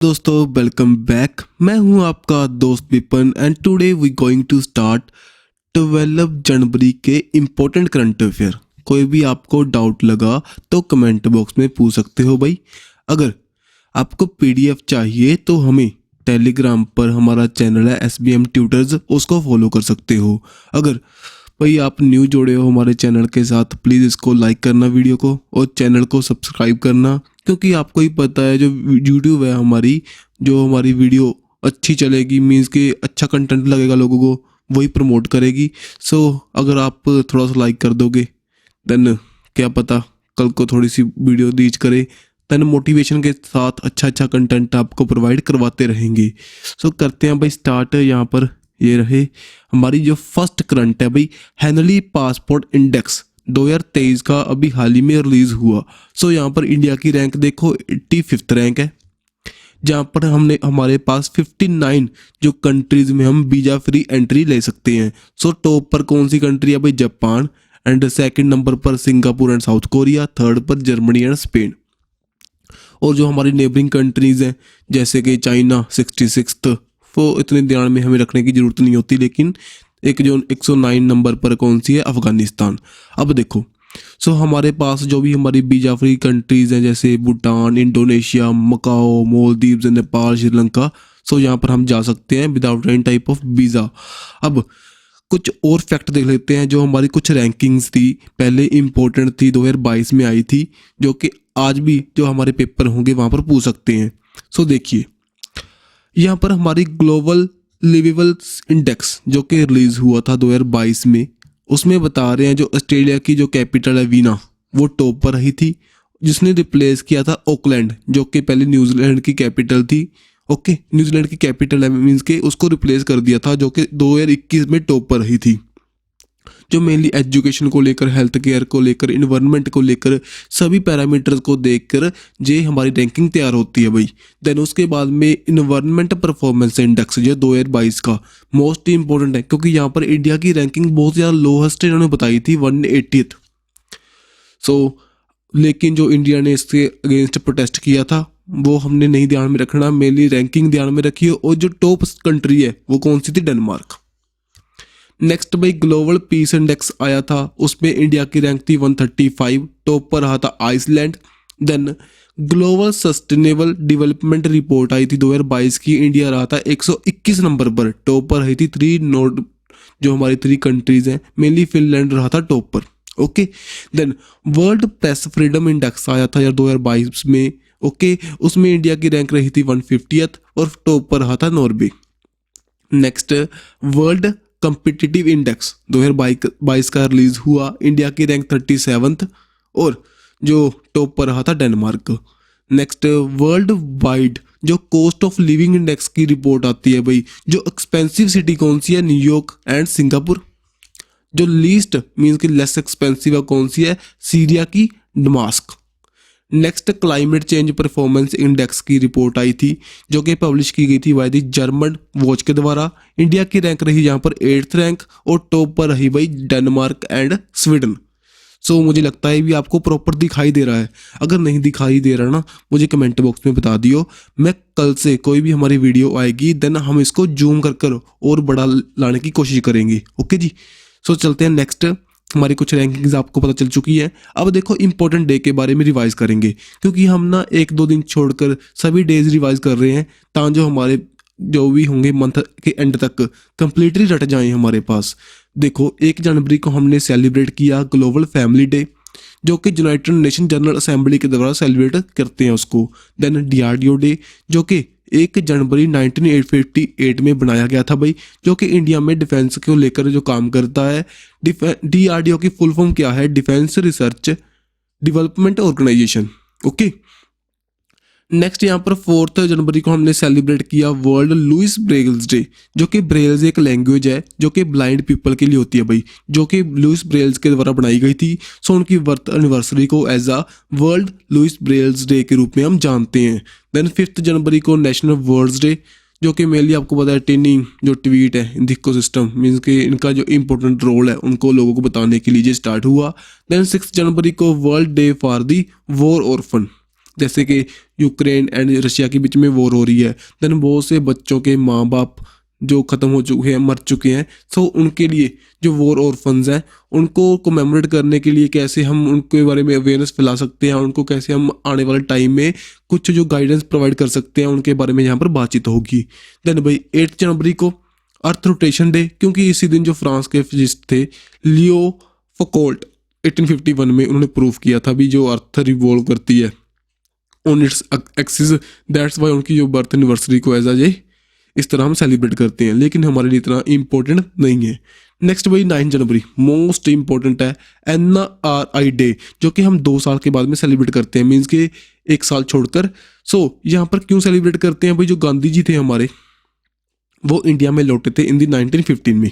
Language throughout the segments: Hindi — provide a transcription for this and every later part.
दोस्तों वेलकम बैक। मैं हूं आपका दोस्त Vipan and today we going to start 12 जनवरी के इम्पोर्टेंट करंट अफेयर। कोई भी आपको डाउट लगा तो कमेंट बॉक्स में पूछ सकते हो भाई। अगर आपको पीडीएफ चाहिए तो हमें टेलीग्राम पर हमारा चैनल है SBM ट्यूटर्स, उसको फॉलो कर सकते हो। अगर भाई आप न्यू जुड़े हो हमारे चैनल के साथ, प्लीज़ इसको लाइक करना वीडियो को और चैनल को सब्सक्राइब करना, क्योंकि आपको ही पता है जो यूट्यूब है हमारी, जो हमारी वीडियो अच्छी चलेगी मीन्स कि अच्छा कंटेंट लगेगा लोगों को, वही प्रमोट करेगी। सो अगर आप थोड़ा सा लाइक कर दोगे देन क्या पता कल को थोड़ी सी वीडियो रीच करे, देन मोटिवेशन के साथ अच्छा अच्छा कंटेंट आपको प्रोवाइड करवाते रहेंगे। सो करते हैं भाई स्टार्ट। यहाँ पर ये रहे हमारी जो फर्स्ट करंट है भाई, हेनली पासपोर्ट इंडेक्स 2023 का अभी हाल ही में रिलीज हुआ। सो यहाँ पर इंडिया की रैंक देखो 85th रैंक है, जहाँ पर हमारे पास 59 जो कंट्रीज में हम वीजा फ्री एंट्री ले सकते हैं। सो टॉप पर कौन सी कंट्री है भाई? जापान, एंड सेकंड नंबर पर Singapore and south Korea, third पर जर्मनी एंड स्पेन। और जो हमारी नेबरिंग कंट्रीज हैं जैसे कि चाइना 66th, वो इतने ध्यान में हमें रखने की ज़रूरत नहीं होती, लेकिन एक जो 109 नंबर पर कौन सी है? अफगानिस्तान। अब देखो सो हमारे पास जो भी हमारी वीजा फ्री कंट्रीज़ हैं जैसे भूटान, इंडोनेशिया, मकाओ, मालदीव्स, नेपाल, श्रीलंका, सो यहाँ पर हम जा सकते हैं without any type of visa. अब कुछ और फैक्ट देख लेते हैं। जो हमारी कुछ रैंकिंग्स थी पहले इम्पोर्टेंट थी, 2022 में आई थी, जो कि आज भी जो हमारे पेपर होंगे वहाँ पर पूछ सकते हैं। सो देखिए यहाँ पर हमारी ग्लोबल लिवेबल इंडेक्स जो कि रिलीज हुआ था 2022 में, उसमें बता रहे हैं जो ऑस्ट्रेलिया की जो कैपिटल है वीना, वो टॉप पर रही थी, जिसने रिप्लेस किया था ऑकलैंड जो कि पहले न्यूजीलैंड की कैपिटल थी। ओके, न्यूजीलैंड की कैपिटल है मीन्स के उसको रिप्लेस कर दिया था, जो कि 2021 में टॉप पर रही थी। जो मेनली एजुकेशन को लेकर, हेल्थ केयर को लेकर, इन्वायरमेंट को लेकर, सभी पैरामीटर्स को देखकर जे हमारी रैंकिंग तैयार होती है भाई। देन उसके बाद में इन्वायरमेंट परफॉर्मेंस इंडेक्स जो 2022 का मोस्ट इंपॉर्टेंट है, क्योंकि यहाँ पर इंडिया की रैंकिंग बहुत ज़्यादा लोएस्ट इन्होंने बताई थी 180th। सो लेकिन जो इंडिया ने इसके अगेंस्ट प्रोटेस्ट किया था वो हमने नहीं ध्यान में रखना, मेनली रैंकिंग ध्यान में रखिए। और जो टॉप कंट्री है वो कौन सी थी? डेनमार्क। नेक्स्ट भाई ग्लोबल पीस इंडेक्स आया था, उसमें इंडिया की रैंक थी 135, टॉप पर रहा था Iceland. Then global sustainable development report आई थी 2022 की, इंडिया रहा था 121 नंबर पर, टॉप पर रही थी 3 नोट जो हमारी 3 कंट्रीज हैं, मेनली फिनलैंड रहा था टॉप पर। Okay, then world press freedom index आया था यार 2022 में। ओके, उसमें इंडिया की रैंक रही थी 150th और टॉप पर रहा था Norway. Next world competitive index 2022 का रिलीज हुआ, इंडिया की रैंक 37th और जो टॉप पर रहा था डेनमार्क। नेक्स्ट वर्ल्ड वाइड जो कॉस्ट ऑफ लिविंग इंडेक्स की रिपोर्ट आती है भाई, जो एक्सपेंसिव सिटी कौन सी है? New York and Singapore. जो लीस्ट मीन्स कि लेस एक्सपेंसिव है कौन सी है? सीरिया की Damascus. Next climate change performance index की रिपोर्ट आई थी, जो कि पब्लिश की गई थी बाय द जर्मन वॉच के द्वारा। इंडिया की रैंक रही यहाँ पर 8th रैंक और टॉप पर रही भाई डेनमार्क एंड स्वीडन। सो मुझे लगता है भी आपको प्रॉपर दिखाई दे रहा है। अगर नहीं दिखाई दे रहा ना, मुझे कमेंट बॉक्स में बता दियो, मैं कल से कोई भी हमारी वीडियो आएगी देन हम इसको जूम कर और बड़ा लाने की कोशिश करेंगे। ओके जी, सो चलते हैं नेक्स्ट। हमारी कुछ रैंकिंग्स आपको पता चल चुकी है। अब देखो इंपॉर्टेंट डे के बारे में रिवाइज करेंगे, क्योंकि हम ना 1-2 दिन छोड़कर सभी डेज रिवाइज कर रहे हैं, ताकि जो हमारे जो भी होंगे मंथ के एंड तक कंप्लीटली रट जाएं हमारे पास। देखो 1 जनवरी को हमने सेलिब्रेट किया ग्लोबल फैमिली डे, जो कि यूनाइटेड नेशन जनरल असेंबली के द्वारा सेलिब्रेट करते हैं उसको। देन DRDO डे जो कि 1 जनवरी 1958 में बनाया गया था भाई, जो कि इंडिया में डिफेंस को लेकर जो काम करता है। DRDO की फुल फॉर्म क्या है? Defence research development organisation. Okay, next यहाँ पर 4 जनवरी को हमने सेलिब्रेट किया वर्ल्ड लुइस ब्रेल्स डे, जो कि ब्रेल्स एक लैंग्वेज है जो कि ब्लाइंड पीपल के लिए होती है भाई, जो कि लुइस ब्रेल्स के द्वारा बनाई गई थी। सो उनकी बर्थ एनिवर्सरी को as a world Louis Braille's day के रूप में हम जानते हैं। देन 5 जनवरी को नेशनल वर्ड्स डे, जो कि मेनली आपको पता है टिनिंग जो ट्वीट है इन इकोसिस्टम मीन्स कि इनका जो इंपॉर्टेंट रोल है उनको लोगों को बताने के लिए स्टार्ट हुआ। देन 6 जनवरी को world day for the war orphan, जैसे कि यूक्रेन एंड रशिया के बीच में वॉर हो रही है, देन बहुत से बच्चों के माँ बाप जो ख़त्म हो चुके हैं, मर चुके हैं, सो उनके लिए जो वॉर ऑर्फन्स हैं उनको कोमेमोरेट करने के लिए कैसे हम उनके बारे में अवेयरनेस फैला सकते हैं, उनको कैसे हम आने वाले टाइम में कुछ जो गाइडेंस प्रोवाइड कर सकते हैं उनके बारे में यहाँ पर बातचीत होगी। देन भाई 8 जनवरी को अर्थ रोटेशन डे, क्योंकि इसी दिन जो फ्रांस के फिजिस्ट थे लियो फकोल्ट 1851 में उन्होंने प्रूव किया था भी जो अर्थ रिवॉल्व करती है on its axis, that's why उनकी जो बर्थ एनिवर्सरी को एज ए इस तरह हम सेलिब्रेट करते हैं, लेकिन हमारे लिए इतना इम्पोर्टेंट नहीं है। नेक्स्ट भाई 9 जनवरी मोस्ट इम्पोर्टेंट है NRI डे, जो कि हम 2 साल के बाद में सेलिब्रेट करते हैं, मीन्स कि 1 साल छोड़कर। सो यहाँ पर क्यों सेलिब्रेट करते हैं भाई, जो गांधी जी थे हमारे वो इंडिया में लौटे थे इन दी 1915 में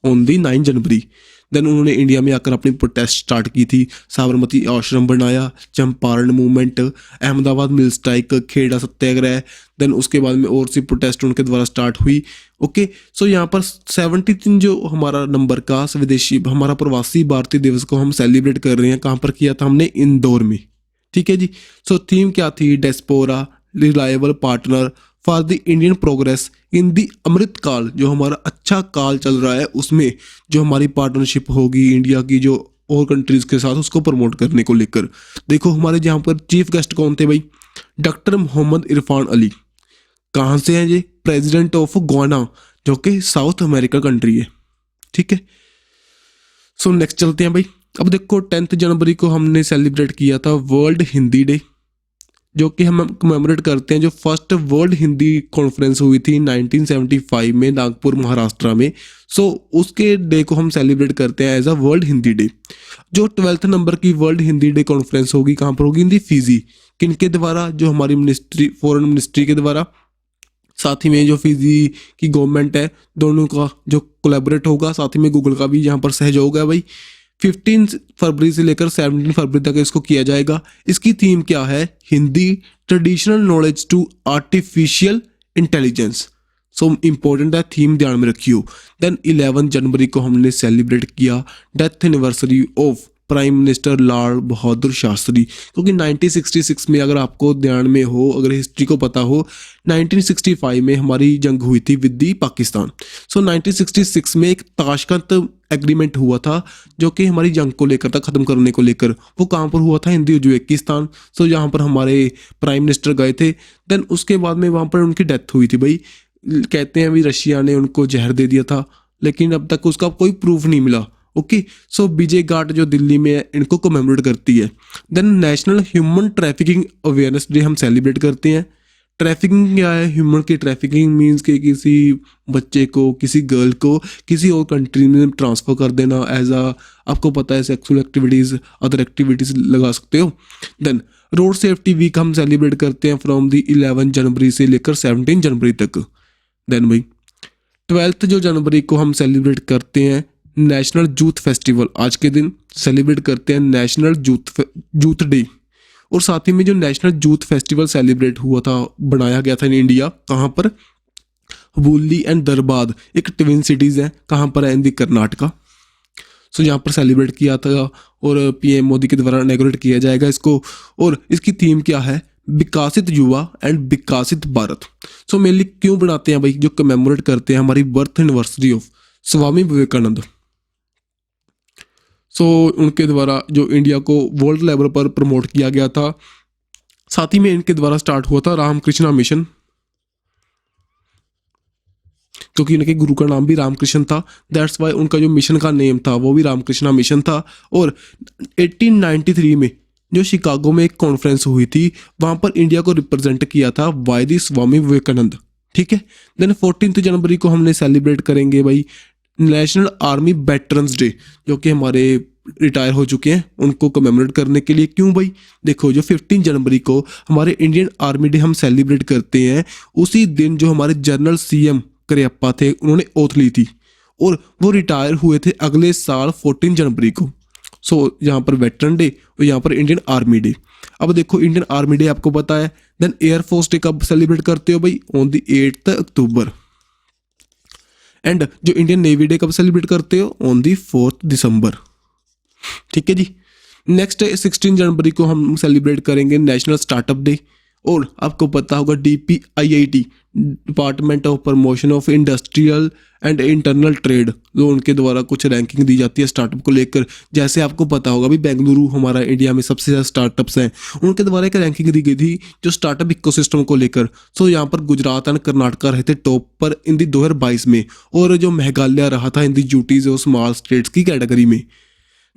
ऑन दी 9 जनवरी। देन उन्होंने इंडिया में आकर अपनी प्रोटेस्ट स्टार्ट की थी, साबरमती आश्रम बनाया, Champaran movement, Ahmedabad mill strike, Kheda Satyagraha, then उसके बाद में और सी प्रोटेस्ट उनके द्वारा स्टार्ट हुई। ओके, सो यहाँ पर 73 जो हमारा नंबर का स्वदेशी हमारा प्रवासी भारतीय दिवस को हम सेलिब्रेट कर रहे हैं, कहाँ पर किया था हमने, इंदौर में। ठीक है जी। सो थीम क्या थी, diaspora reliable partner for the Indian progress in the Amrit Kaal, जो हमारा अच्छा काल चल रहा है उसमें जो हमारी पार्टनरशिप होगी इंडिया की जो और कंट्रीज़ के साथ, उसको प्रमोट करने को लेकर। देखो हमारे यहाँ पर चीफ गेस्ट कौन थे भाई, डॉक्टर मोहम्मद इरफान अली। कहाँ से हैं ये, प्रेसिडेंट ऑफ गोना, जो कि साउथ अमेरिका कंट्री है। ठीक है, सो नेक्स्ट चलते हैं भाई। अब देखो 10 जनवरी को हमने सेलिब्रेट किया था वर्ल्ड हिंदी डे, जो कि हम कमेमोरेट करते हैं जो फर्स्ट वर्ल्ड हिंदी कॉन्फ्रेंस हुई थी 1975 में नागपुर महाराष्ट्र में। सो उसके डे को हम सेलिब्रेट करते हैं as a world Hindi day. जो 12th नंबर की वर्ल्ड हिंदी डे कॉन्फ्रेंस होगी कहाँ पर होगी, इन दी फिजी। किनके द्वारा, जो हमारी मिनिस्ट्री फॉरेन मिनिस्ट्री के द्वारा, साथ ही में जो फिजी की गवर्नमेंट है, दोनों का जो कोलैबोरेट होगा, साथ ही में गूगल का भी यहाँ पर सहयोग है भाई। 15 फरवरी से लेकर 17 फरवरी तक इसको किया जाएगा। इसकी थीम क्या है, Hindi traditional knowledge to artificial intelligence. So important है, थीम ध्यान में रखियो। देन 11 जनवरी को हमने सेलिब्रेट किया death anniversary of prime minister Lal Bahadur Shastri, क्योंकि 1966 में अगर आपको ध्यान में हो, अगर हिस्ट्री को पता हो, 1965 में हमारी जंग हुई थी विद दी पाकिस्तान। सो 1966 में एक ताशकंद एग्रीमेंट हुआ था जो कि हमारी जंग को लेकर था, ख़त्म करने को लेकर। वो कहाँ पर हुआ था, हिंदी उज्बेकिस्तान। सो यहाँ पर हमारे प्राइम मिनिस्टर गए थे। देन उसके बाद में वहाँ पर उनकी डेथ हुई थी भाई। कहते हैं अभी रशिया ने उनको जहर दे दिया था, लेकिन अब तक उसका कोई प्रूफ नहीं मिला। ओके, सो विजय घाट जो दिल्ली में है इनको कमेमोरेट करती है। Then national human trafficking awareness day हम सेलिब्रेट करते हैं। ट्रैफिकिंग क्या है, ह्यूमन की ट्रैफिकिंग मीन्स कि किसी बच्चे को, किसी गर्ल को किसी और कंट्री में ट्रांसफ़र कर देना एज आ, आपको पता है सेक्सुअल एक्टिविटीज़, अदर एक्टिविटीज़ लगा सकते हो। देन रोड सेफ्टी वीक हम सेलिब्रेट करते हैं फ्रॉम दी 11 जनवरी से लेकर 17 जनवरी तक। देन भाई 12 जो जनवरी को हम सेलिब्रेट करते हैं नेशनल यूथ फेस्टिवल। आज के दिन सेलिब्रेट करते हैं नेशनल यूथ डे। और साथ ही में जो नेशनल यूथ फेस्टिवल सेलिब्रेट हुआ था, बनाया गया था इन इंडिया, कहाँ पर, हुबली एंड धनबाद, एक ट्विन सिटीज़ हैं, कहाँ पर है, इन दी कर्नाटका। सो यहाँ पर सेलिब्रेट किया था और पीएम मोदी के द्वारा इनॉग्रेट किया जाएगा इसको। और इसकी थीम क्या है, विकासित युवा एंड विकासित भारत। सो मेनली क्यों बनाते हैं भाई, जो कमेमोरेट करते हैं हमारी birth anniversary of Swami Vivekananda. सो उनके द्वारा जो इंडिया को वर्ल्ड लेवल पर प्रमोट किया गया था। साथ ही में इनके द्वारा स्टार्ट हुआ था रामकृष्णा मिशन, क्योंकि इनके गुरु का नाम भी रामकृष्ण था, दैट्स वाई उनका जो मिशन का नेम था वो भी रामकृष्णा मिशन था। और 1893 में जो शिकागो में एक कॉन्फ्रेंस हुई थी, वहाँ पर इंडिया को रिप्रेजेंट किया था बाय दी स्वामी विवेकानंद। ठीक है, देन 14 जनवरी को हमने सेलिब्रेट करेंगे भाई नेशनल आर्मी वेटरन्स डे, जो कि हमारे रिटायर हो चुके हैं उनको कमेमोरेट करने के लिए। क्यों भाई, देखो जो 15 जनवरी को हमारे इंडियन आर्मी डे हम सेलिब्रेट करते हैं, उसी दिन जो हमारे जनरल CM करियप्पा थे उन्होंने ओथ ली थी और वो रिटायर हुए थे अगले साल 14 जनवरी को। सो यहाँ पर वेटरन डे और यहाँ पर इंडियन आर्मी डे। अब देखो इंडियन आर्मी डे आपको पता है। देन एयरफोर्स डे कब सेलिब्रेट करते हो भाई, ऑन दी 8 अक्टूबर। एंड जो इंडियन नेवी डे कब सेलिब्रेट करते हो, ऑन दी 4 दिसंबर। ठीक है जी। नेक्स्ट 16 जनवरी को हम सेलिब्रेट करेंगे नेशनल स्टार्टअप डे। और आपको पता होगा DPIIT, department of promotion of industrial and internal trade, जो उनके द्वारा कुछ रैंकिंग दी जाती है स्टार्टअप को लेकर। जैसे आपको पता होगा भी बेंगलुरु हमारा इंडिया में सबसे ज़्यादा स्टार्टअप्स हैं, उनके द्वारा एक रैंकिंग दी गई थी जो स्टार्टअप इकोसिस्टम को लेकर। सो यहाँ पर गुजरात एंड कर्नाटका रहे थे टॉप पर इन दी 2022 में, और जो मेघालय रहा था इन दी ड्यूटीज और स्मॉल स्टेट्स की कैटेगरी में।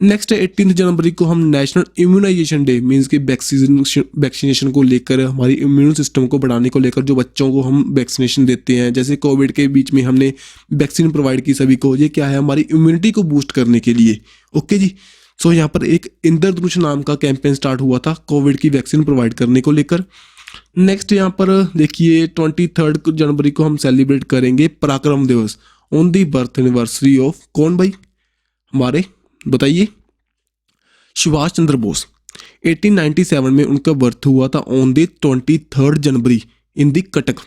नेक्स्ट 18 जनवरी को हम नेशनल इम्यूनाइजेशन डे मींस कि वैक्सीनेशन को लेकर, हमारी इम्यून सिस्टम को बढ़ाने को लेकर, जो बच्चों को हम वैक्सीनेशन देते हैं, जैसे कोविड के बीच में हमने वैक्सीन प्रोवाइड की सभी को। ये क्या है, हमारी इम्यूनिटी को बूस्ट करने के लिए। ओके जी। सो यहाँ पर एक इंद्रधनुष नाम का कैंपेन स्टार्ट हुआ था कोविड की वैक्सीन प्रोवाइड करने को लेकर। नेक्स्ट यहाँ पर देखिए 23 जनवरी को हम सेलिब्रेट करेंगे पराक्रम दिवस on the birth anniversary of कौन भाई, हमारे बताइए, सुभाष चंद्र बोस। 1897 में उनका बर्थ हुआ था ऑन दी 23 जनवरी इन दी कटक।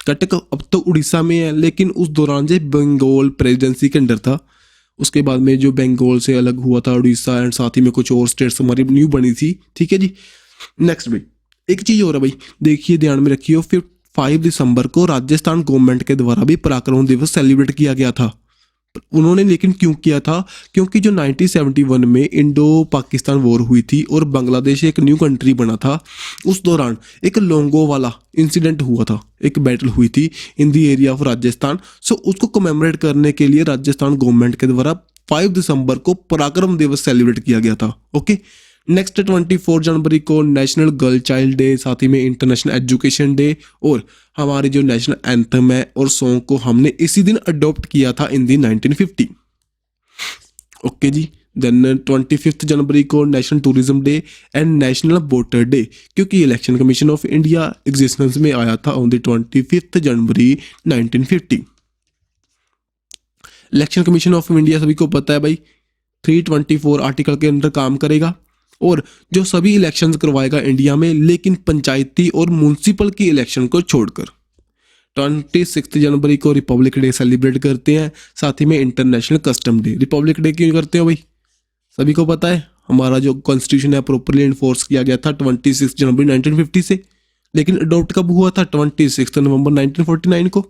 कटक अब तो उड़ीसा में है, लेकिन उस दौरान जो बंगाल प्रेसिडेंसी के अंडर था, उसके बाद में जो बंगाल से अलग हुआ था उड़ीसा, एंड साथ ही में कुछ और स्टेट्स हमारी न्यू बनी थी। ठीक है जी। नेक्स्ट भाई एक चीज़ और है भाई, देखिए ध्यान में रखिए, फिर 5 दिसंबर को राजस्थान गवर्नमेंट के द्वारा भी पराक्रम दिवस सेलिब्रेट किया गया था। उन्होंने लेकिन क्यों किया था, क्योंकि जो 1971 में इंडो पाकिस्तान वॉर हुई थी और बांग्लादेश एक न्यू कंट्री बना था, उस दौरान एक लोंगो वाला इंसिडेंट हुआ था, एक बैटल हुई थी इन दी एरिया ऑफ राजस्थान। सो उसको कमेमोरेट करने के लिए राजस्थान गवर्नमेंट के द्वारा 5 दिसंबर को पराक्रम दिवस सेलिब्रेट किया गया था। ओके। नेक्स्ट 24 जनवरी को नेशनल गर्ल चाइल्ड डे, साथ ही में इंटरनेशनल एजुकेशन डे, और हमारे जो नेशनल एंथम है और सॉन्ग को हमने इसी दिन अडॉप्ट किया था इन दी 1950। ओके जी। देन 25 जनवरी को national tourism day and national voter day, क्योंकि election commission of India existence में आया था on the 25 January 1950। Election commission of India सभी को पता है भाई 324 आर्टिकल के अंदर काम करेगा, और जो सभी इलेक्शंस करवाएगा इंडिया में, लेकिन पंचायती और म्यूनसिपल की इलेक्शन को छोड़कर। 26 जनवरी को रिपब्लिक डे सेलिब्रेट करते हैं, साथ ही में international custom day. Republic day क्यों करते हो भाई, सभी को पता है, हमारा जो कॉन्स्टिट्यूशन है प्रॉपरली इन्फोर्स किया गया था 26 जनवरी 1950 से, लेकिन अडॉप्ट कब हुआ था, 26 नवंबर 1949 को।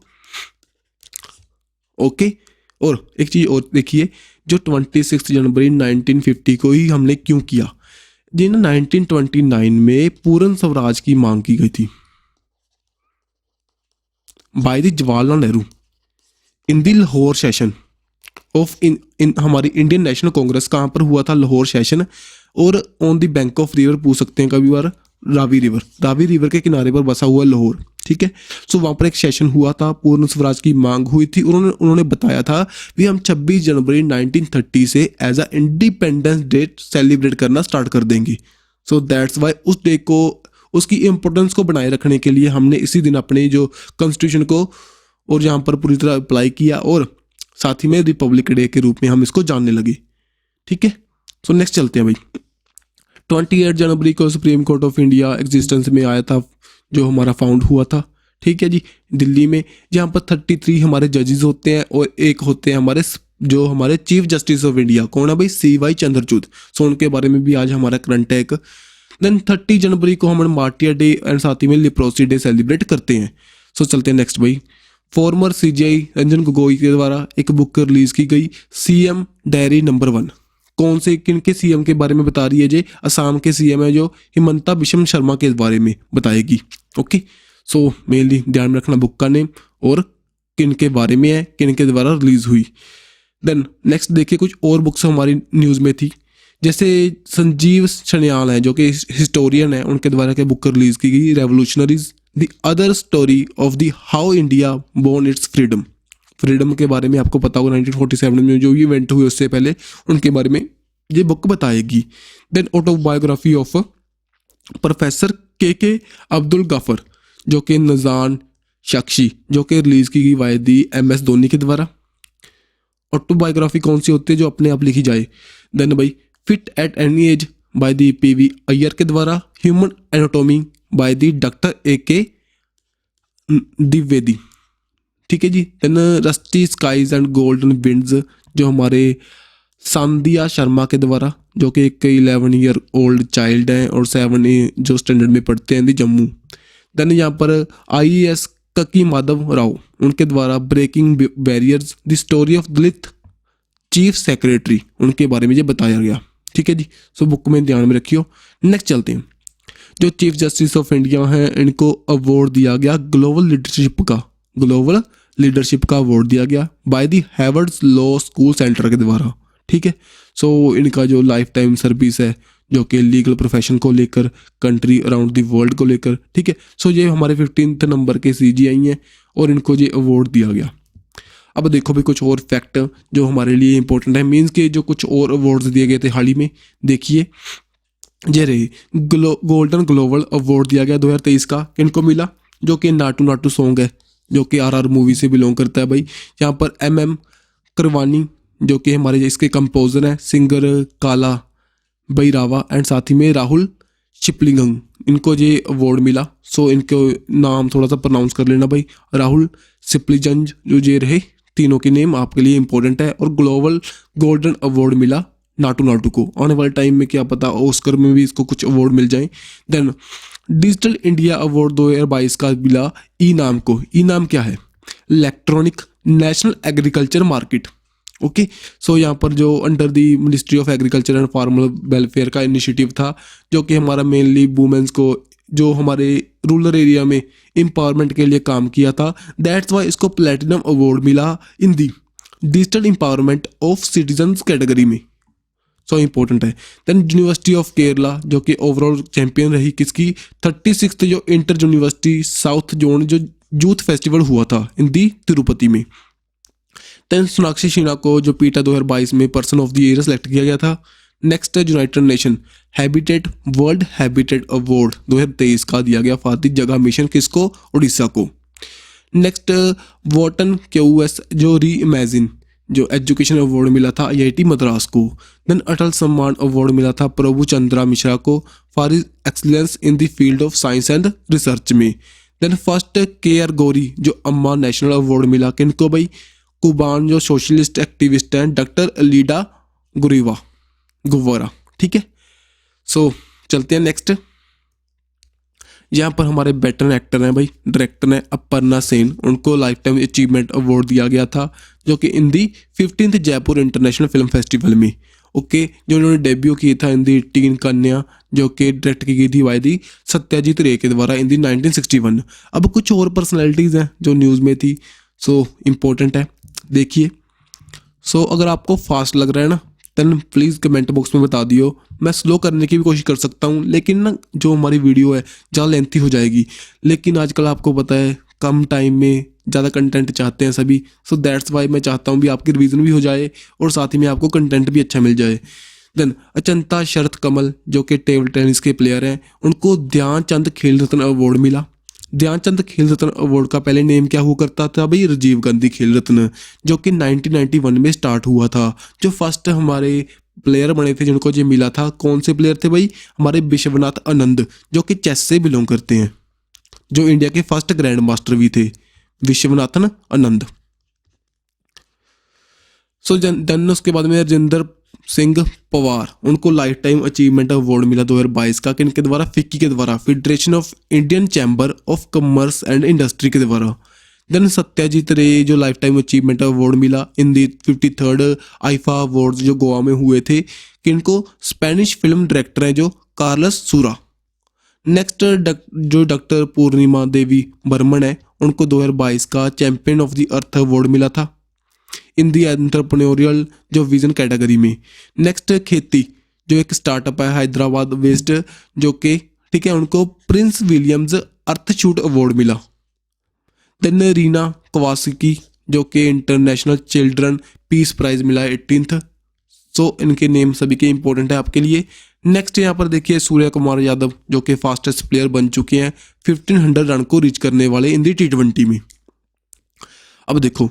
ओके। और एक चीज़ और देखिए, जो 26 जनवरी 1950 को ही हमने क्यों किया, जिन 1929 में पूर्ण स्वराज की मांग की गई थी by the Jawaharlal Nehru in the Lahore session of इन हमारी इंडियन नेशनल कांग्रेस। कहाँ पर हुआ था, लाहौर सेशन, और on the bank of river पूछ सकते हैं कभी बार, रावी रिवर के किनारे पर बसा हुआ लाहौर। ठीक है। सो वहाँ पर एक सेशन हुआ था, पूर्ण स्वराज की मांग हुई थी। उन्होंने बताया था कि हम 26 जनवरी 1930 से as a independence day celebrate करना स्टार्ट कर देंगे। सो दैट्स वाई उस डे को, उसकी इम्पोर्टेंस को बनाए रखने के लिए हमने इसी दिन अपने जो कॉन्स्टिट्यूशन को और यहाँ पर पूरी तरह अप्लाई किया, और साथ ही में रिपब्लिक डे के रूप में हम इसको जानने लगे। ठीक है। सो नेक्स्ट चलते हैं भाई। 28 जनवरी को supreme court of India existence में आया था, जो हमारा फाउंड हुआ था। ठीक है जी, दिल्ली में, जहाँ पर 33 हमारे जजेस होते हैं, और एक होते हैं हमारे चीफ जस्टिस ऑफ इंडिया। कौन है भाई, CY चंद्रचूड़। सो उनके बारे में भी आज हमारा करंट है एक। देन 30 जनवरी को हम मार्टियर डे एंड साथ ही में लिप्रोसी डे सेलिब्रेट करते हैं। सो चलते हैं नेक्स्ट भाई। फॉर्मर CJI रंजन गोगोई के द्वारा एक बुक रिलीज की गई, CM डायरी नंबर 1। कौन से किन के CM के बारे में बता रही है जी, असम के CM है जो हिमंता बिश्व शर्मा के बारे में बताएगी। ओके। सो मेनली ध्यान में रखना बुक का नेम और किन के बारे में है, किन के द्वारा रिलीज हुई। देन नेक्स्ट देखिए, कुछ और बुक्स हमारी न्यूज़ में थी, जैसे संजीव सन्याल है जो कि हिस्टोरियन है, उनके द्वारा के बुक रिलीज की गई, revolutionaries the other story of the how India born its freedom के बारे में आपको पता होगा 1947 में जो इवेंट हुए उससे पहले उनके बारे में ये बुक बताएगी। देन ऑटोबायोग्राफी ऑफ प्रोफेसर के अब्दुल गफर जो कि नजान शख्सी, जो कि रिलीज की गई बाय दी MS धोनी के द्वारा। ऑटोबायोग्राफी कौन सी होती है, जो अपने आप लिखी जाए। देन भाई fit at any age by the PV Iyer के द्वारा। Human anatomy by the doctor AK Dwivedi. ठीक है जी। Then rusty skies and golden winds जो हमारे सांदिया शर्मा के द्वारा, जो कि एक 11 ईयर ओल्ड चाइल्ड हैं और 7 जो स्टैंडर्ड में पढ़ते हैं दी जम्मू। देन यहाँ पर IAS ककी माधव राव, उनके द्वारा breaking barriers the story of Dalit chief secretary, उनके बारे में ये बताया गया। ठीक है जी, सो बुक में ध्यान में रखियो। नेक्स्ट चलते हैं। जो चीफ जस्टिस ऑफ इंडिया हैं इनको अवार्ड दिया गया ग्लोबल लीडरशिप का अवार्ड दिया गया by the Haywards law school centre के द्वारा। ठीक है, सो इनका जो लाइफ टाइम सर्विस है जो कि लीगल प्रोफेशन को लेकर, कंट्री अराउंड द वर्ल्ड को लेकर। ठीक है, सो ये हमारे 15th नंबर के CGI हैं और इनको ये अवार्ड दिया गया। अब देखो भी कुछ और फैक्ट जो हमारे लिए इंपॉर्टेंट है, मीन्स के जो कुछ और अवार्ड्स दिए गए थे हाल ही में। देखिए ये रहे गोल्डन ग्लोबल अवार्ड दिया गया 2023 का, किनको मिला? जो कि नाटू नाटू सॉन्ग है जो कि RR मूवी से बिलोंग करता है भाई। यहाँ पर MM करवानी जो कि हमारे इसके कंपोजर हैं, सिंगर काला भैरावा एंड साथ ही में राहुल शिपलिंगम, इनको ये अवार्ड मिला। सो इनको नाम थोड़ा सा प्रोनाउंस कर लेना भाई, राहुल शिपलिजंज जो ये रहे, तीनों के नेम आपके लिए इंपॉर्टेंट है। और ग्लोबल गोल्डन अवार्ड मिला नाटू नाटू को। आने वाले टाइम में क्या पता ऑस्कर में भी इसको कुछ अवार्ड मिल जाए। देन डिजिटल इंडिया अवार्ड 2022 का मिला नाम को। नाम क्या है? Electronic national agriculture market. Okay, so यहाँ पर जो under the ministry of agriculture and farmer welfare का इनिशिएटिव था, जो कि हमारा मेनली वुमेन्स को जो हमारे रूरल एरिया में एम्पावरमेंट के लिए काम किया था। दैट्स वाई इसको प्लेटिनम अवार्ड मिला in the digital empowerment of citizens category में। सो इंपॉर्टेंट है। देन यूनिवर्सिटी ऑफ केरला जो कि ओवरऑल चैंपियन रही किसकी? 36th जो इंटर यूनिवर्सिटी साउथ जोन जो यूथ फेस्टिवल हुआ था इन दी तिरुपति में। देन सोनाक्षी सिन्हा को जो पीटा 2022 में person of the year select किया गया था। Next United nation habitat world habitat award 2023 का दिया गया फॉर द जगह मिशन, किसको? उड़ीसा को। नेक्स्ट वॉटन QS जो री इमेजिन जो एजुकेशन अवार्ड मिला था IIT मद्रास को। देन अटल सम्मान अवार्ड मिला था प्रभु चंद्रा मिश्रा को for excellence in the field of science and research में। देन फर्स्ट KR गौरी जो अम्मा नेशनल अवार्ड मिला किनको भाई? कुबान जो सोशलिस्ट एक्टिविस्ट हैं डॉक्टर लीडा गुवारा। ठीक है, सो चलते हैं नेक्स्ट। यहाँ पर हमारे बेटर एक्टर हैं भाई, डायरेक्टर हैं अपर्णा सेन, उनको लाइफ टाइम अचीवमेंट अवार्ड दिया गया था जो कि इन दी 15th Jaipur international film festival में। ओके, जो उन्होंने डेब्यू किया था इन दी टीन कन्या जो कि डायरेक्ट की गई थी बाय दी सत्यजीत रे के द्वारा इन दी 1961। अब कुछ और पर्सनैलिटीज़ हैं जो न्यूज़ में थी, सो इम्पोर्टेंट है, देखिए। सो अगर आपको फास्ट लग रहा है ना देन प्लीज़ कमेंट बॉक्स में बता दियो। मैं स्लो करने की भी कोशिश कर सकता हूँ, लेकिन ना जो हमारी वीडियो है ज़्यादा लेंथी हो जाएगी। लेकिन आजकल आपको पता है कम टाइम में ज़्यादा कंटेंट चाहते हैं सभी। सो दैट्स वाई मैं चाहता हूँ भी आपकी रिवीजन भी हो जाए और साथ ही में आपको कंटेंट भी अच्छा मिल जाए। देन अचंता शरत कमल जो कि टेबल टेनिस के प्लेयर हैं, उनको ध्यानचंद खेल रत्न अवार्ड मिला। ध्यानचंद खेल रत्न अवार्ड का पहले नेम क्या हुआ करता था भाई? राजीव गांधी खेल रत्न, जो कि 1991 में स्टार्ट हुआ था। जो फर्स्ट हमारे प्लेयर बने थे जिनको ये मिला था, कौन से प्लेयर थे भाई? हमारे विश्वनाथ आनंद जो कि चेस से बिलोंग करते हैं, जो इंडिया के फर्स्ट ग्रैंड मास्टर भी थे, विश्वनाथन आनंद। सो देन उसके बाद में राजेंद्र सिंह पवार, उनको लाइफ टाइम अचीवमेंट अवार्ड मिला 2022 का, किनके द्वारा? फिक्की के द्वारा, federation of Indian chamber of commerce and industry के द्वारा। देन सत्यजीत रे जो लाइफ टाइम अचीवमेंट अवार्ड मिला in the 53rd IIFA award जो गोवा में हुए थे, किनको? स्पेनिश फिल्म डायरेक्टर हैं जो कार्लस सूरा। नेक्स्ट जो डॉक्टर पूर्णिमा देवी बर्मन है, उनको 2022 का champion of the earth award मिला था इन दी एंटरप्रेन्योरियल जो विजन कैटेगरी में। नेक्स्ट खेती जो एक स्टार्टअप है हैदराबाद वेस्ट जो कि ठीक है, उनको प्रिंस विलियम्स अर्थशूट अवार्ड मिला। देन रीना कवासिकी जो कि इंटरनेशनल चिल्ड्रन पीस प्राइज मिला 18th। सो इनके नेम सभी के इंपॉर्टेंट है आपके लिए। नेक्स्ट यहाँ पर देखिए सूर्य कुमार यादव जो कि फास्टेस्ट प्लेयर बन चुके हैं 1500 रन को रीच करने वाले इन दी T20 में। अब देखो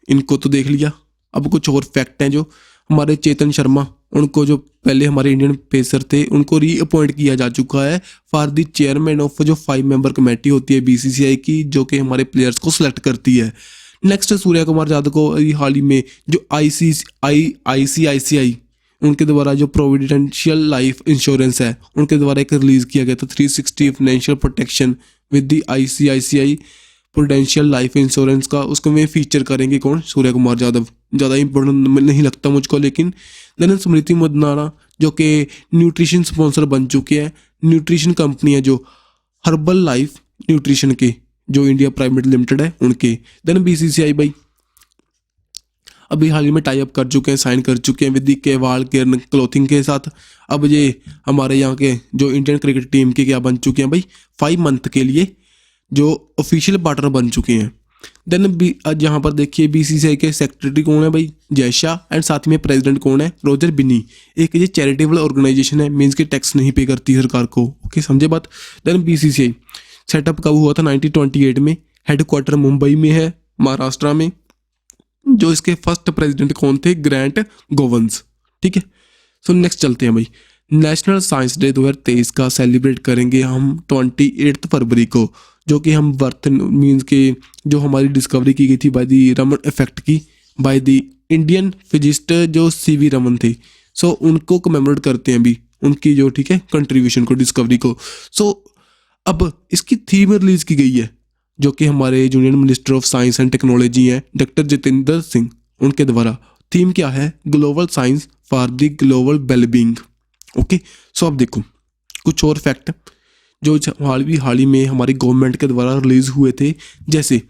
इनको तो देख लिया, अब कुछ और फैक्ट हैं। जो हमारे चेतन शर्मा, उनको जो पहले हमारे इंडियन पेसर थे, उनको रीअपॉइंट किया जा चुका है फॉर द चेयरमैन ऑफ जो 5 मेंबर कमेटी होती है BCCI की, जो कि हमारे प्लेयर्स को सिलेक्ट करती है। नेक्स्ट सूर्या कुमार यादव को अभी हाल ही में जो ICICI उनके द्वारा जो प्रोविडेंशियल लाइफ इंश्योरेंस है उनके द्वारा एक रिलीज किया गया था 360 financial protection with the ICICI Prudential life insurance का, उसको में फीचर करेंगे कौन, सूर्या कुमार यादव। ज़्यादा इंपॉर्टेंट नहीं लगता मुझको, लेकिन देन स्मृति मंदाना जो कि न्यूट्रिशन स्पॉन्सर बन चुके हैं, न्यूट्रिशन कंपनी है जो हर्बल लाइफ न्यूट्रिशन के जो इंडिया प्राइवेट लिमिटेड है उनके। देन BCCI भाई अभी हाल ही में टाई अप कर चुके हैं, साइन कर चुके हैं विद केवाल केयर क्लोथिंग के साथ। अब ये हमारे यहाँ के जो इंडियन क्रिकेट टीम के क्या बन चुके हैं भाई, 5 मंथ के लिए जो ऑफिशियल पार्टनर बन चुके हैं। देन भी आज यहाँ पर देखिए BCCI के सेक्रेटरी कौन है भाई, जय शाह, एंड साथ में प्रेसिडेंट कौन है, रोजर बिनी। एक ये चैरिटेबल ऑर्गेनाइजेशन है, मीन्स के टैक्स नहीं पे करती सरकार को। ओके, समझे बात। देन BCCI सेटअप कब हुआ था, 1928 में। हेडक्वार्टर मुंबई में है, महाराष्ट्र में। जो इसके फर्स्ट प्रेसिडेंट कौन थे, ग्रांट गोवंस। ठीक है, सो नेक्स्ट चलते हैं भाई। नेशनल साइंस डे 2023 का सेलिब्रेट करेंगे हम 28 फरवरी को, जो कि हम बर्थ मीन्स के जो हमारी डिस्कवरी की गई थी बाय द रमन इफेक्ट की, बाय द इंडियन फिजिस्ट जो CV रमन थे। सो उनको कमेमोरेट करते हैं अभी, उनकी जो ठीक है कंट्रीब्यूशन को, डिस्कवरी को। सो अब इसकी थीम रिलीज की गई है जो कि हमारे union minister of science and technology हैं डॉक्टर जितेंद्र सिंह, उनके द्वारा। थीम क्या है, global science for the global wellbeing. Okay, so अब देखो कुछ और फैक्ट जो हाल ही में हमारी गवर्नमेंट के द्वारा रिलीज हुए थे, जैसे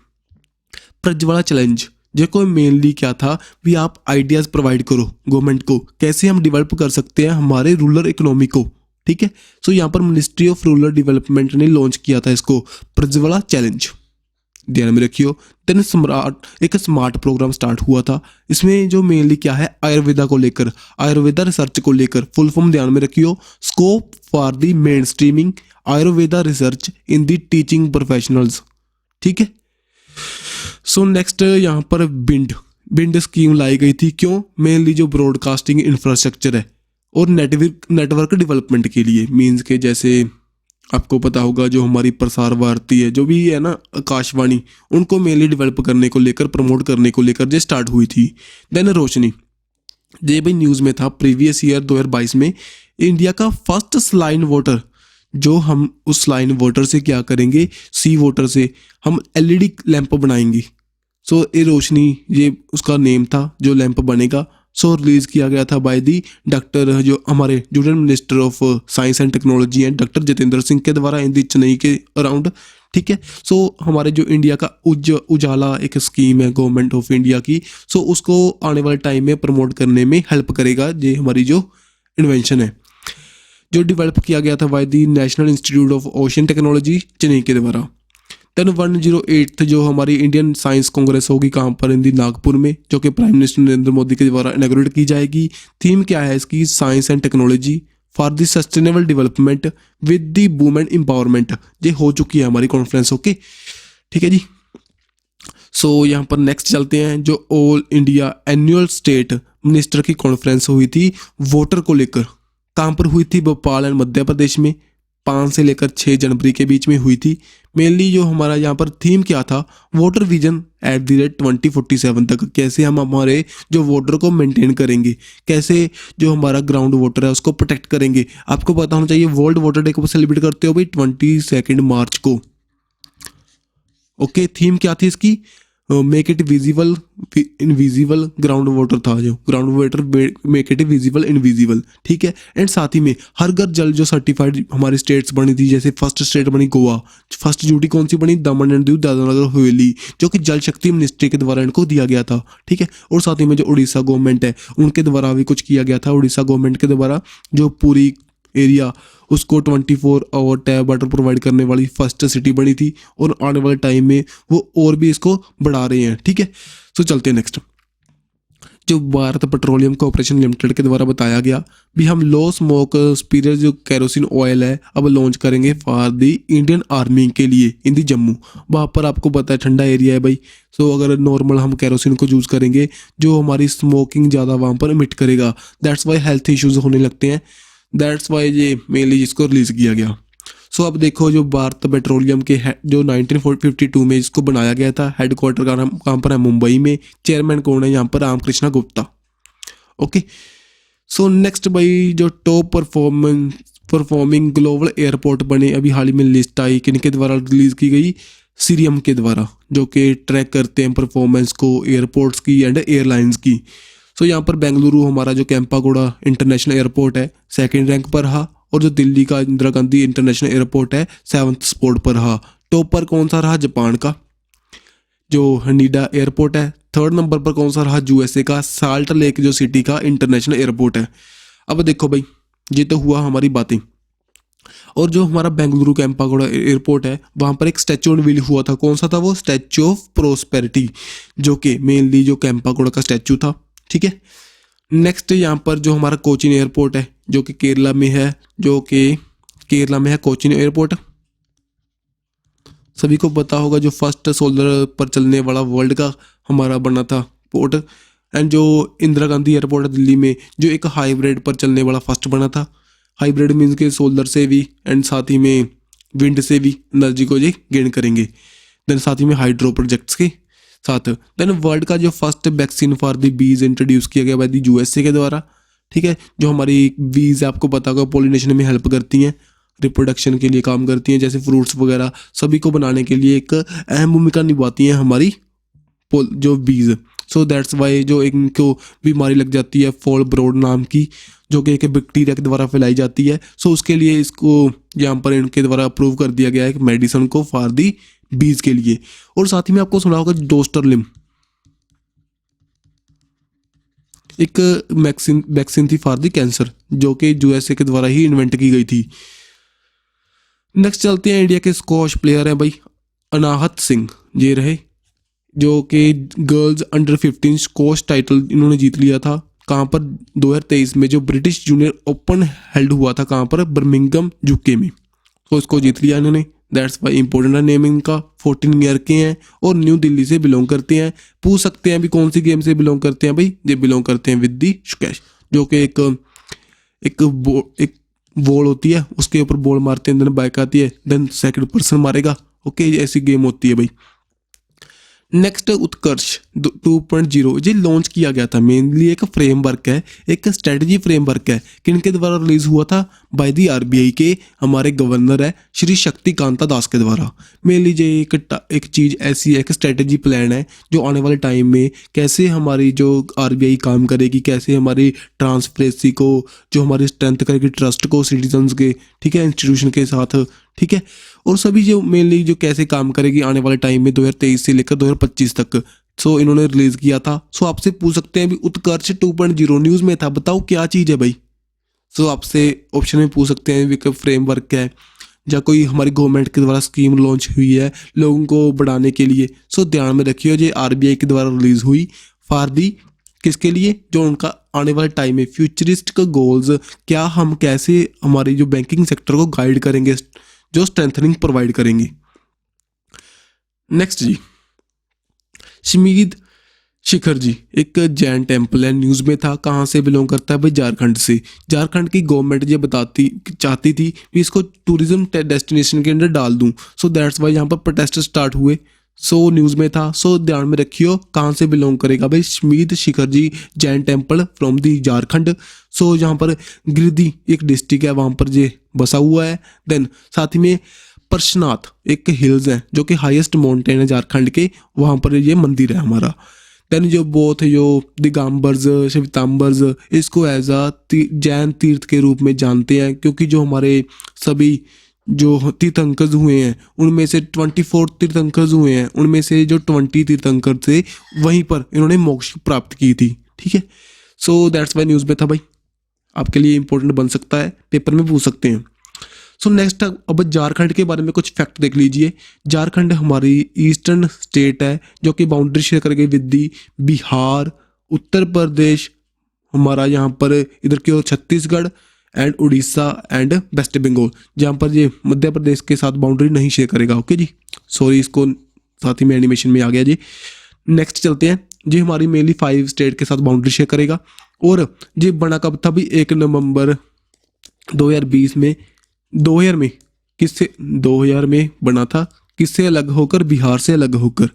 प्रज्वला चैलेंज, जो मेनली क्या था भी आप आइडियाज़ प्रोवाइड करो गवर्नमेंट को, कैसे हम डेवलप कर सकते हैं हमारे रूरल इकोनॉमी को। ठीक है, सो यहाँ पर मिनिस्ट्री ऑफ रूरल डेवलपमेंट ने लॉन्च किया था इसको, प्रज्वला चैलेंज, ध्यान में रखियो। देन एक स्मार्ट प्रोग्राम स्टार्ट हुआ था, इसमें जो मेनली क्या है आयुर्वेदा को लेकर, आयुर्वेदा रिसर्च को लेकर, फुल फॉर्म ध्यान में रखियो, scope for the main streaming Ayurveda research in the teaching professionals. ठीक है, सो नेक्स्ट यहाँ पर बिंड स्कीम लाई गई थी, क्यों, मेनली जो ब्रॉडकास्टिंग इंफ्रास्ट्रक्चर है और नेटवर्क डेवलपमेंट के लिए, मीन्स के जैसे आपको पता होगा जो हमारी प्रसार भारती है, जो भी है ना आकाशवाणी, उनको मेनली डेवलप करने को लेकर, प्रमोट करने को लेकर जो स्टार्ट हुई थी। देन रोशनी, ये भी न्यूज़ में था प्रीवियस ईयर 2022 में, इंडिया का फर्स्ट स्लाइन वाटर, जो हम उस स्लाइन वाटर से क्या करेंगे, सी वाटर से हम LED लैंप बनाएंगे। सो ये रोशनी, ये उसका नेम था जो लैंप बनेगा। सो रिलीज किया गया था बाय दी डॉक्टर जो हमारे union minister of science and technology हैं डॉक्टर जितेंद्र सिंह के द्वारा इन दी चेन्नई के अराउंड। ठीक है, सो हमारे जो इंडिया का उजाला एक स्कीम है गवर्नमेंट ऑफ इंडिया की, सो उसको आने वाले टाइम में प्रमोट करने में हेल्प करेगा। ये हमारी जो इन्वेंशन है जो डेवलप किया गया था by the national institute of ocean technology Chennai के द्वारा। देन 108 जो हमारी इंडियन साइंस कांग्रेस होगी कहाँ पर, इन दी नागपुर में, जो कि प्राइम मिनिस्टर नरेंद्र मोदी के द्वारा इनॉग्रेट की जाएगी। थीम क्या है इसकी, science and technology for the sustainable development with the women empowerment. ये हो चुकी है हमारी कॉन्फ्रेंस। ओके, ठीक है जी। सो यहाँ पर नेक्स्ट चलते हैं, जो all India annual state minister की कॉन्फ्रेंस हुई थी वाटर को लेकर, कहाँ पर हुई थी, भोपाल एंड मध्य प्रदेश में, 5 से लेकर 6 जनवरी के बीच में हुई थी। मेनली जो हमारा यहाँ पर थीम क्या था, water vision at the rate 2047 तक, कैसे हम हमारे जो वाटर को मेंटेन करेंगे, कैसे जो हमारा ग्राउंड वाटर है उसको प्रोटेक्ट करेंगे। आपको पता होना चाहिए वर्ल्ड वाटर डे को सेलिब्रेट करते हो भाई 22 मार्च को। ओके, थीम क्या थी इसकी, make it visible invisible ground water था, जो ground water make it visible invisible. ठीक है, एंड साथ ही में हर घर जल जो सर्टिफाइड हमारी स्टेट्स बनी थी, जैसे फर्स्ट स्टेट बनी गोवा, फर्स्ट ड्यूटी कौन सी बनी, दमन एंड दीव दादरा नगर हवेली, जो कि जल शक्ति मिनिस्ट्री के द्वारा इनको दिया गया था। ठीक है, और साथ ही में जो उड़ीसा गवर्नमेंट है उनके द्वारा भी कुछ किया गया था, उड़ीसा गवर्नमेंट के द्वारा जो पूरी एरिया उसको 24 आवर टैप वाटर प्रोवाइड करने वाली फर्स्ट सिटी बनी थी, और आने वाले टाइम में वो और भी इसको बढ़ा रहे हैं। ठीक है, सो चलते हैं नेक्स्ट, जो भारत पेट्रोलियम कॉर्पोरेशन लिमिटेड के द्वारा बताया गया भी हम लो स्मोक स्पीरियर जो कैरोसिन ऑयल है अब लॉन्च करेंगे फॉर दी इंडियन आर्मी के लिए इन दी जम्मू। वहाँ पर आपको पता है ठंडा एरिया है भाई, सो अगर नॉर्मल हम कैरोसिन को यूज़ करेंगे जो हमारी स्मोकिंग ज़्यादा वहाँ पर इमिट करेगा, दैट्स वाई हेल्थ इश्यूज़ होने लगते हैं, दैट्स वाई ये मेनली इसको रिलीज़ किया गया। सो अब देखो जो भारत पेट्रोलियम के जो 1952 में इसको बनाया गया था, हेडक्वार्टर का नाम कहाँ पर है, मुंबई में। चेयरमैन कौन है यहाँ पर, Ramakrishna Gupta. Okay, so next भाई जो टॉप परफॉर्मिंग ग्लोबल एयरपोर्ट बने, अभी हाल ही में लिस्ट आई, किनके द्वारा रिलीज की गई, सीरियम के द्वारा, जो कि ट्रैक करते हैं परफॉर्मेंस को एयरपोर्ट्स की एंड एयरलाइंस की। सो यहाँ पर बेंगलुरु हमारा जो कैंपागोड़ा इंटरनेशनल एयरपोर्ट है सेकंड रैंक पर रहा, और जो दिल्ली का इंदिरा गांधी इंटरनेशनल एयरपोर्ट है 7th स्पॉट पर रहा। टॉप पर कौन सा रहा, जापान का जो हनीडा एयरपोर्ट है। थर्ड नंबर पर कौन सा रहा, यूएसए का साल्ट लेक जो सिटी का इंटरनेशनल एयरपोर्ट है। अब देखो भाई, ये तो हुआ हमारी बातें। और जो हमारा बेंगलुरु कैंपागोड़ा एयरपोर्ट है, वहाँ पर एक स्टैचू अनवील हुआ था। कौन सा था वो, स्टैचू ऑफ प्रोस्पेरिटी, जो कि मेनली जो कैंपागोड़ा का स्टैचू था। ठीक है, नेक्स्ट यहाँ पर जो हमारा कोचीन एयरपोर्ट है, जो कि केरला में है, कोचीन एयरपोर्ट। सभी को पता होगा जो फर्स्ट सोलर पर चलने वाला वर्ल्ड का हमारा बना था पोर्ट। एंड जो इंदिरा गांधी एयरपोर्ट है दिल्ली में, जो एक हाइब्रिड पर चलने वाला फर्स्ट बना था। हाइब्रिड मीन्स के सोलर से भी एंड साथ ही में विंड से भी एनर्जी को ये गेन करेंगे। देन साथ ही में हाइड्रो प्रोजेक्ट्स के साथ। देन वर्ल्ड का जो first vaccine for the bees introduce किया गया बाय द यूएसए के द्वारा। ठीक है, जो हमारी बीज आपको पता होगा पोलिनेशन में हेल्प करती हैं, रिप्रोडक्शन के लिए काम करती हैं, जैसे फ्रूट्स वगैरह सभी को बनाने के लिए एक अहम भूमिका निभाती हैं हमारी जो बीज। सो दैट्स वाई जो इनको बीमारी लग जाती है फॉल ब्रोड नाम की, जो कि एक बैक्टीरिया के द्वारा फैलाई जाती है। सो उसके लिए इसको यहाँ पर इनके द्वारा अप्रूव कर दिया गया है मेडिसिन को फॉर दी बीज के लिए। और साथ ही में आपको सुना होगा डोस्टरलिम एक वैक्सीन थी फॉर दी कैंसर, जो कि यूएसए के द्वारा ही इन्वेंट की गई थी। नेक्स्ट चलते हैं, इंडिया के स्क्वॉश प्लेयर हैं भाई अनाहत सिंह, ये रहे, जो कि गर्ल्स अंडर 15 स्क्वॉश टाइटल इन्होंने जीत लिया था। कहाँ पर, 2023 में जो ब्रिटिश जूनियर ओपन हेल्ड हुआ था, कहाँ पर, बर्मिंघम यूके में। तो इसको जीत लिया इन्होंने। दैट्स वाई इंपॉर्टेंट है नेम इनका। 14 ईयर के हैं और न्यू दिल्ली से बिलोंग करते हैं। पूछ सकते हैं अभी कौन सी गेम से बिलोंग करते हैं भाई, ये बिलोंग करते हैं विद दी शुकेश, जो कि एक बॉल होती है, उसके ऊपर बॉल मारते हैं, देन बाइक आती है, देन सेकंड पर्सन मारेगा। ओके, ऐसी गेम होती है भाई। नेक्स्ट उत्कर्ष 2.0 ये लॉन्च किया गया था। मेनली एक फ्रेमवर्क है, एक स्ट्रेटजी फ्रेमवर्क है, किनके द्वारा रिलीज हुआ था, बाय दी आरबीआई के हमारे गवर्नर है श्री शक्तिकांता दास के द्वारा। मेनली ये एक चीज़ ऐसी है, एक स्ट्रेटजी प्लान है जो आने वाले टाइम में कैसे हमारी जो आरबीआई काम करेगी, कैसे हमारी ट्रांसपेरेंसी को, जो हमारी स्ट्रेंथ करेगी ट्रस्ट को सिटीजन्स के, ठीक है, इंस्टीट्यूशन के साथ, ठीक है, और सभी जो मेनली जो कैसे काम करेगी आने वाले टाइम में 2023 से लेकर 2025 तक। सो इन्होंने रिलीज किया था। सो आपसे पूछ सकते हैं अभी उत्कर्ष 2.0 न्यूज़ में था, बताओ क्या चीज़ है भाई। सो आपसे ऑप्शन में पूछ सकते हैं कि फ्रेमवर्क है या कोई हमारी गवर्नमेंट के द्वारा स्कीम लॉन्च हुई है लोगों को बढ़ाने के लिए। सो ध्यान में रखिए ये आरबीआई के द्वारा रिलीज हुई फॉर दी किसके लिए, जो उनका आने वाले टाइम में फ्यूचरिस्टिक गोल्स, क्या हम कैसे हमारी जो बैंकिंग सेक्टर को गाइड करेंगे, जो स्ट्रेंथनिंग प्रोवाइड करेंगे। नेक्स्ट जी, शमीद शिखर जी एक जैन टेम्पल है, न्यूज़ में था, कहाँ से बिलोंग करता है भाई, झारखंड से। झारखंड की गवर्नमेंट ये चाहती थी कि इसको टूरिज्म डेस्टिनेशन के अंदर डाल दूं। सो दैट्स वाई यहाँ पर प्रोटेस्ट स्टार्ट हुए। सो न्यूज़ में था। सो ध्यान में रखियो कहाँ से बिलोंग करेगा भाई, Sammed Shikhar ji Jain temple from the Jharkhand. So यहाँ पर गिरिडीह एक डिस्ट्रिक्ट है, वहाँ पर ये बसा हुआ है। देन साथ ही में पार्श्वनाथ एक हिल्स है जो कि हाईएस्ट माउंटेन है झारखंड के, वहाँ पर ये मंदिर है हमारा। देन जो बोथ जो दिगंबर्स श्वेतांबर्स इसको एज अ जैन तीर्थ के रूप में जानते हैं, क्योंकि जो हमारे सभी जो तीर्थंकर हुए हैं उनमें से 24 तीर्थंकर हुए हैं, उनमें से जो 20 तीर्थंकर थे वहीं पर इन्होंने मोक्ष प्राप्त की थी। ठीक है, सो दैट्स वाई न्यूज़ में था भाई, आपके लिए इंपॉर्टेंट बन सकता है, पेपर में पूछ सकते हैं। सो नेक्स्ट अब झारखंड के बारे में कुछ फैक्ट देख लीजिए। झारखंड हमारी ईस्टर्न स्टेट है जो कि बाउंड्री शेयर करेगी विद दी बिहार, उत्तर प्रदेश, हमारा यहाँ पर इधर की ओर Chhattisgarh and Orissa and west Bengal, जहाँ पर ये मध्य प्रदेश के साथ बाउंड्री नहीं शेयर करेगा। ओके जी, सॉरी इसको साथ ही में एनिमेशन में आ गया जी। नेक्स्ट चलते हैं जी, हमारी मेनली 5 स्टेट के साथ बाउंड्री शेयर करेगा। और ये बना कब था भी, 1 नवंबर 2020 में 2000 में किससे 2000 में बना था, किससे अलग होकर, बिहार से अलग होकर।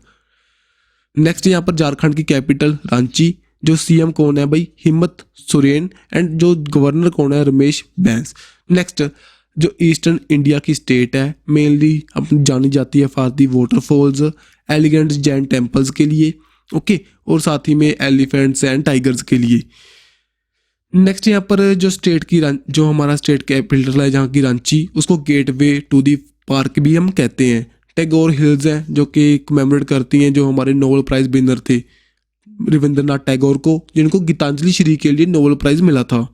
नेक्स्ट यहाँ पर झारखंड की कैपिटल रांची, जो सीएम कौन है भाई, हिम्मत सोरेन, एंड जो गवर्नर कौन है, रमेश बैस। नेक्स्ट जो ईस्टर्न इंडिया की स्टेट है, मेनली अपनी जानी जाती है for the waterfalls, elegant Jain temples के लिए, ओके, और साथ ही में एलिफेंट्स एंड टाइगर्स के लिए। नेक्स्ट यहाँ पर जो स्टेट की जो हमारा स्टेट कैपिटल है जहाँ की रांची, उसको गेटवे टू दी पार्क भी हम कहते हैं। टैगोर हिल्स हैं जो कि कमेमोरेट करती हैं जो हमारे नोबेल प्राइज विनर थे रविंद्रनाथ टैगोर को, जिनको गीतांजलि श्री के लिए नोबेल प्राइज मिला था।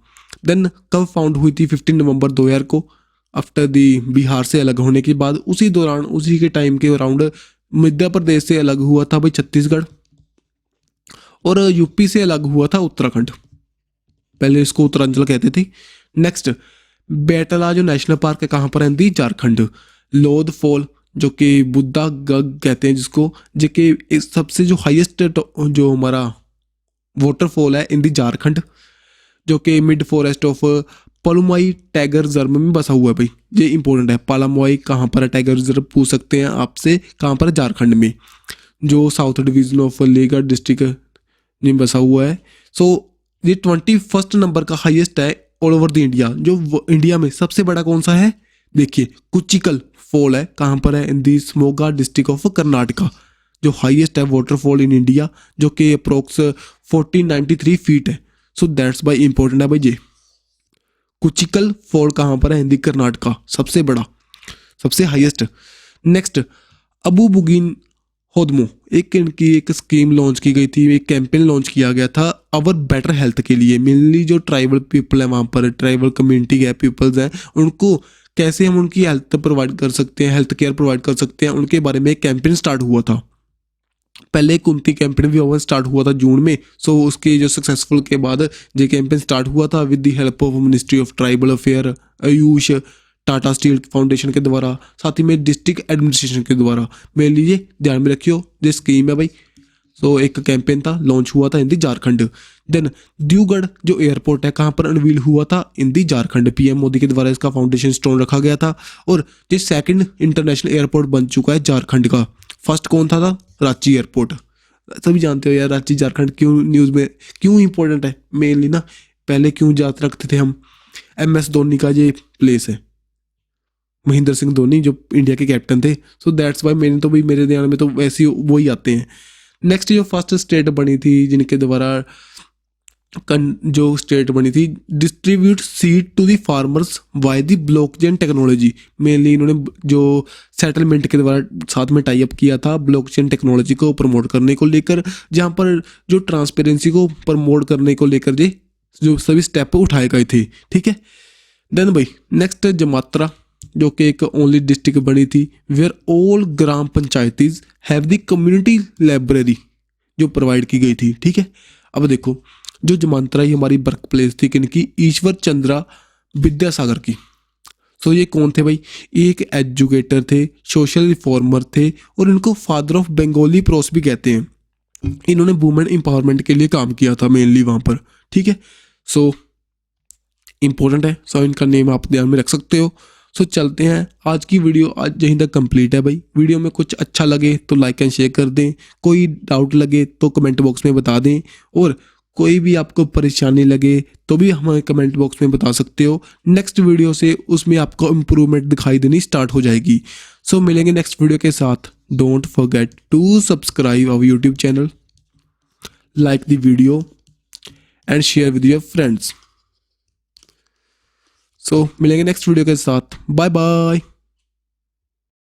देन कब फाउंड हुई थी, 15 नवंबर 2000 को, आफ्टर दी बिहार से अलग होने के बाद। उसी दौरान उसी के टाइम के अराउंड मध्य प्रदेश से अलग हुआ था भाई छत्तीसगढ़, और यूपी से अलग हुआ था उत्तराखंड, पहले इसको उत्तरांचल कहते थे। नेक्स्ट बेटला जो नेशनल पार्क है कहाँ पर है, दी झारखंड। लोध फॉल जो कि बुद्धा गग कहते हैं जिसको, जो कि सबसे जो हाईएस्ट जो हमारा वाटरफॉल है इन दी झारखंड, जो कि mid forest of Palamau tiger reserve में बसा हुआ है भाई, ये इंपॉर्टेंट है। पालामुआई कहाँ पर है, टाइगर रिजर्व पूछ सकते हैं आपसे, कहाँ पर है, झारखंड में, जो साउथ डिवीजन ऑफ लेगा डिस्ट्रिक्ट में बसा हुआ है। सो ये 21 नंबर का हाईएस्ट है ऑल ओवर द इंडिया। जो इंडिया में सबसे बड़ा कौन सा है, देखिए कुचिकल फॉल है, कहाँ पर है, इन दी शिमोगा डिस्ट्रिक्ट ऑफ कर्नाटका, जो हाईएस्ट है वाटरफॉल इन इंडिया, जो कि अप्रोक्स 1493 फीट है। सो दैट्स बाई इंपॉर्टेंट है भाई ये। कुचिकल फॉल कहाँ पर है, इन दी कर्नाटका, सबसे बड़ा, सबसे हाईएस्ट। नेक्स्ट अबू बुगिन होदमो, एक इनकी एक स्कीम लॉन्च की गई थी, एक कैंपेन लॉन्च किया गया था अवर बेटर हेल्थ के लिए। मेनली जो ट्राइबल पीपल है वहाँ पर, ट्राइबल कम्युनिटी है, पीपल्स हैं, उनको कैसे हम उनकी हेल्थ प्रोवाइड कर सकते हैं, हेल्थ केयर प्रोवाइड कर सकते हैं, उनके बारे में एक कैंपेन स्टार्ट हुआ था। पहले एक उनकी कैंपेन भी ओवर स्टार्ट हुआ था जून में। सो उसके जो सक्सेसफुल के बाद ये कैंपेन स्टार्ट हुआ था with the help of ministry of tribal affair, Ayush, Tata steel foundation के द्वारा, साथ ही में डिस्ट्रिक्ट एडमिनिस्ट्रेशन के द्वारा। मेरे लिए ध्यान में रखियो ये स्कीम है भाई। सो एक कैंपेन था, लॉन्च हुआ था इन दी झारखंड। देन दिवगढ़ जो एयरपोर्ट है कहाँ पर अनवील हुआ था, इन दी झारखंड, पीएम मोदी के द्वारा इसका फाउंडेशन स्टोन रखा गया था। और ये सेकंड इंटरनेशनल एयरपोर्ट बन चुका है झारखंड का। फर्स्ट कौन था रांची एयरपोर्ट, सभी जानते हो यार रांची झारखंड क्यों न्यूज़ में क्यों इंपॉर्टेंट है। मेनली ना पहले क्यों याद रखते थे हम, MS धोनी का ये प्लेस है, महेंद्र सिंह धोनी जो इंडिया के कैप्टन थे। सो दैट्स वाई मैंने तो भाई मेरे ध्यान में तो वैसे ही वो ही आते हैं। नेक्स्ट जो फर्स्ट स्टेट बनी थी जिनके द्वारा जो स्टेट बनी थी distribute seed to the farmers by the blockchain technology. Mainly इन्होंने जो सेटलमेंट के द्वारा साथ में टाई अप किया था ब्लॉकचेन टेक्नोलॉजी को प्रमोट करने को लेकर, जहाँ पर जो ट्रांसपेरेंसी को प्रमोट करने को लेकर जो सभी स्टेप उठाए गए थे, ठीक है। देन भाई नेक्स्ट जमात्रा जो कि एक ओनली डिस्ट्रिक्ट बनी थी where all gram panchayats have the community library जो प्रोवाइड की गई थी, ठीक है। अब देखो जो जमांतरा ही हमारी बर्थ प्लेस थी किनकी, ईश्वर चंद्रा विद्यासागर की। सो ये कौन थे भाई, एक एजुकेटर थे, सोशल रिफॉर्मर थे, और इनको फादर ऑफ बंगाली प्रोस भी कहते हैं। इन्होंने वुमेन एम्पावरमेंट के लिए काम किया था मेनली वहाँ पर, ठीक है। सो इम्पोर्टेंट है, सो इनका नेम आप ध्यान में रख सकते हो। सो चलते हैं, आज की वीडियो आज यहीं तक कंप्लीट है भाई। वीडियो में कुछ अच्छा लगे तो लाइक एंड शेयर कर दें, कोई डाउट लगे तो कमेंट बॉक्स में बता दें, और कोई भी आपको परेशानी लगे तो भी हमें कमेंट बॉक्स में बता सकते हो। नेक्स्ट वीडियो से उसमें आपको इम्प्रूवमेंट दिखाई देनी स्टार्ट हो जाएगी। सो मिलेंगे नेक्स्ट वीडियो के साथ। Don't forget to subscribe our YouTube channel, like the video and share with your friends. So मिलेंगे नेक्स्ट वीडियो के साथ। Bye bye.